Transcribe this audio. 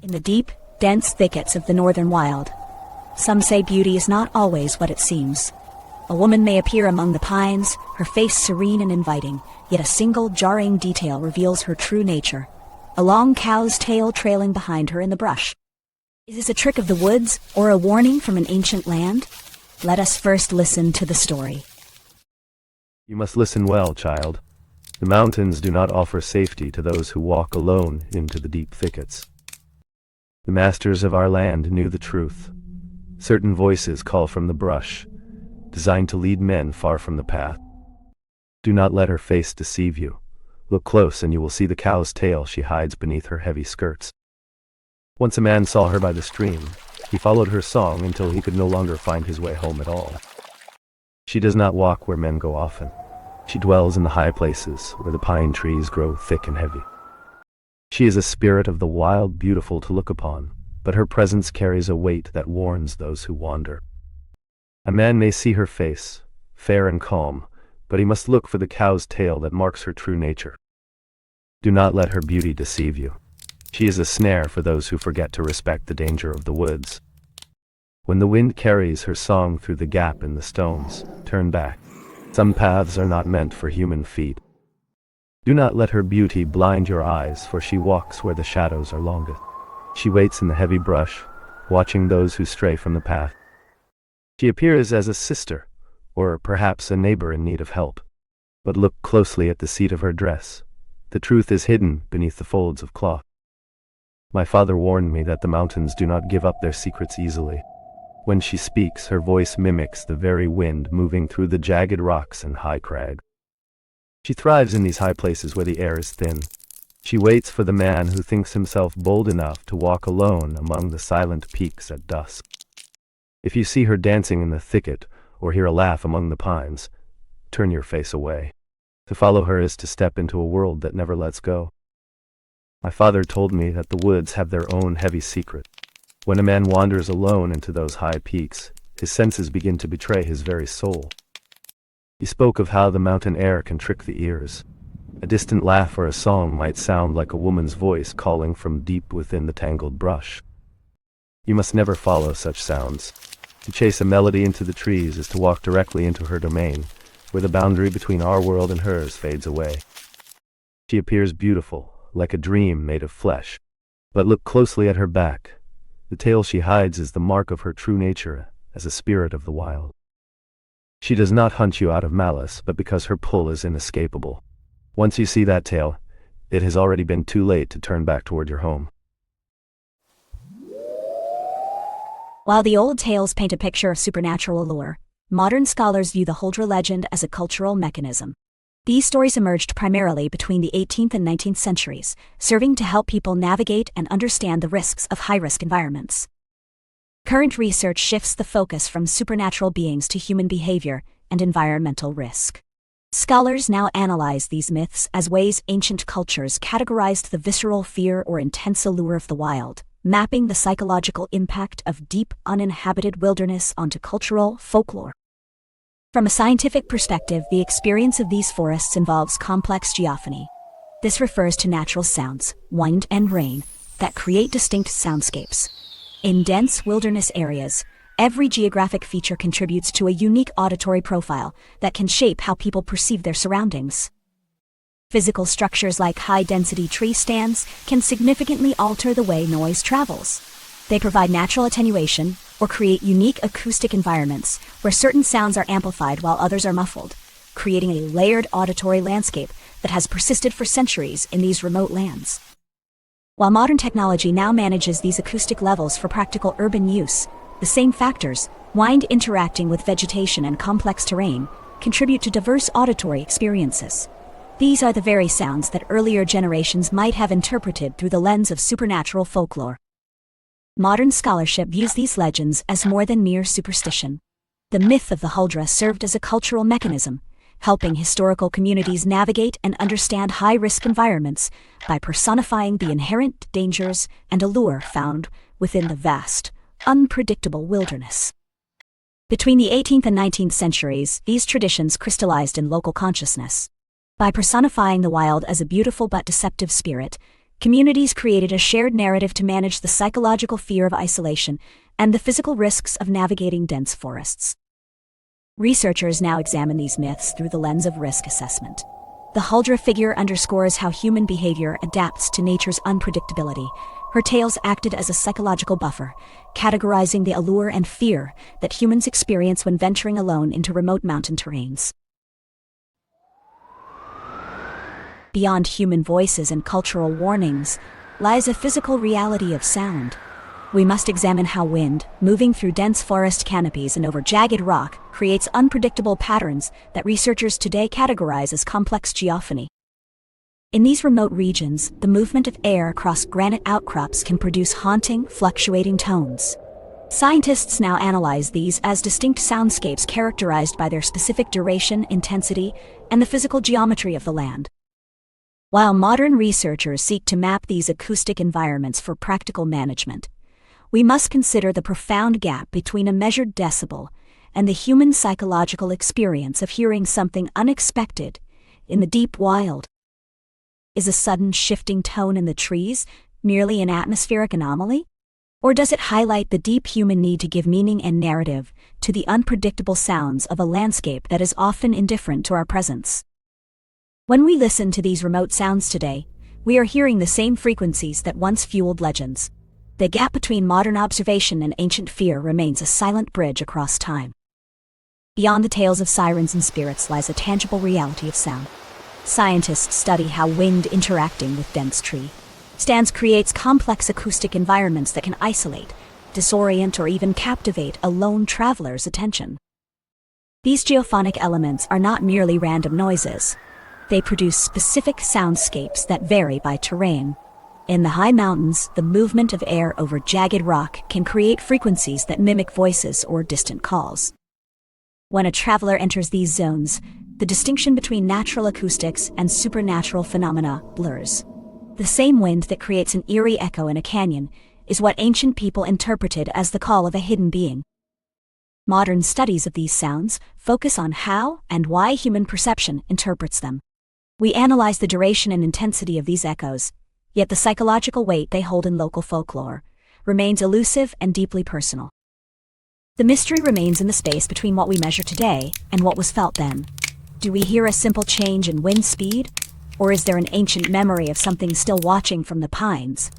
in the deep, dense thickets of the northern wild. Some say beauty is not always what it seems. A woman may appear among the pines, her face serene and inviting, yet a single jarring detail reveals her true nature. A long cow's tail trailing behind her in the brush. Is this a trick of the woods, or a warning from an ancient land? Let us first listen to the story. You must listen well, child. The mountains do not offer safety to those who walk alone into the deep thickets. The masters of our land knew the truth. Certain voices call from the brush, designed to lead men far from the path. Do not let her face deceive you. Look close and you will see the cow's tail she hides beneath her heavy skirts. Once a man saw her by the stream. He followed her song until he could no longer find his way home at all. She does not walk where men go often. She dwells in the high places where the pine trees grow thick and heavy. She is a spirit of the wild, beautiful to look upon, but her presence carries a weight that warns those who wander. A man may see her face, fair and calm, but he must look for the cow's tail that marks her true nature. Do not let her beauty deceive you. She is a snare for those who forget to respect the danger of the woods. When the wind carries her song through the gap in the stones, turn back. Some paths are not meant for human feet. Do not let her beauty blind your eyes, for she walks where the shadows are longest. She waits in the heavy brush, watching those who stray from the path. She appears as a sister, or perhaps a neighbor in need of help. But look closely at the seat of her dress. The truth is hidden beneath the folds of cloth. My father warned me that the mountains do not give up their secrets easily. When she speaks, her voice mimics the very wind moving through the jagged rocks and high crags. She thrives in these high places where the air is thin. She waits for the man who thinks himself bold enough to walk alone among the silent peaks at dusk. If you see her dancing in the thicket, or hear a laugh among the pines, turn your face away. To follow her is to step into a world that never lets go. My father told me that the woods have their own heavy secret. When a man wanders alone into those high peaks, his senses begin to betray his very soul. He spoke of how the mountain air can trick the ears. A distant laugh or a song might sound like a woman's voice calling from deep within the tangled brush. You must never follow such sounds. To chase a melody into the trees is to walk directly into her domain, where the boundary between our world and hers fades away. She appears beautiful, like a dream made of flesh. But look closely at her back. The tail she hides is the mark of her true nature as a spirit of the wild. She does not hunt you out of malice, but because her pull is inescapable. Once you see that tail, it has already been too late to turn back toward your home. While the old tales paint a picture of supernatural allure, modern scholars view the Huldra legend as a cultural mechanism. These stories emerged primarily between the 18th and 19th centuries, serving to help people navigate and understand the risks of high-risk environments. Current research shifts the focus from supernatural beings to human behavior and environmental risk. Scholars now analyze these myths as ways ancient cultures categorized the visceral fear or intense allure of the wild, mapping the psychological impact of deep, uninhabited wilderness onto cultural folklore. From a scientific perspective, the experience of these forests involves complex geophony. This refers to natural sounds, wind and rain, that create distinct soundscapes. In dense wilderness areas, every geographic feature contributes to a unique auditory profile that can shape how people perceive their surroundings. Physical structures like high-density tree stands can significantly alter the way noise travels. They provide natural attenuation or create unique acoustic environments where certain sounds are amplified while others are muffled, creating a layered auditory landscape that has persisted for centuries in these remote lands. While modern technology now manages these acoustic levels for practical urban use, the same factors, wind interacting with vegetation and complex terrain, contribute to diverse auditory experiences. These are the very sounds that earlier generations might have interpreted through the lens of supernatural folklore. Modern scholarship views these legends as more than mere superstition. The myth of the Huldra served as a cultural mechanism, helping historical communities navigate and understand high-risk environments by personifying the inherent dangers and allure found within the vast, unpredictable wilderness. Between the 18th and 19th centuries, these traditions crystallized in local consciousness. By personifying the wild as a beautiful but deceptive spirit, communities created a shared narrative to manage the psychological fear of isolation and the physical risks of navigating dense forests. Researchers now examine these myths through the lens of risk assessment. The Huldra figure underscores how human behavior adapts to nature's unpredictability. Her tales acted as a psychological buffer, categorizing the allure and fear that humans experience when venturing alone into remote mountain terrains. Beyond human voices and cultural warnings lies a physical reality of sound. We must examine how wind, moving through dense forest canopies and over jagged rock, creates unpredictable patterns that researchers today categorize as complex geophony. In these remote regions, the movement of air across granite outcrops can produce haunting, fluctuating tones. Scientists now analyze these as distinct soundscapes characterized by their specific duration, intensity, and the physical geometry of the land. While modern researchers seek to map these acoustic environments for practical management, we must consider the profound gap between a measured decibel and the human psychological experience of hearing something unexpected in the deep wild. Is a sudden shifting tone in the trees merely an atmospheric anomaly? Or does it highlight the deep human need to give meaning and narrative to the unpredictable sounds of a landscape that is often indifferent to our presence? When we listen to these remote sounds today, we are hearing the same frequencies that once fueled legends. The gap between modern observation and ancient fear remains a silent bridge across time. Beyond the tales of sirens and spirits lies a tangible reality of sound. Scientists study how wind interacting with dense tree stands creates complex acoustic environments that can isolate, disorient, or even captivate a lone traveler's attention. These geophonic elements are not merely random noises. They produce specific soundscapes that vary by terrain. In the high mountains, the movement of air over jagged rock can create frequencies that mimic voices or distant calls. When a traveler enters these zones, the distinction between natural acoustics and supernatural phenomena blurs. The same wind that creates an eerie echo in a canyon is what ancient people interpreted as the call of a hidden being. Modern studies of these sounds focus on how and why human perception interprets them. We analyze the duration and intensity of these echoes, yet the psychological weight they hold in local folklore remains elusive and deeply personal. The mystery remains in the space between what we measure today and what was felt then. Do we hear a simple change in wind speed? Or is there an ancient memory of something still watching from the pines?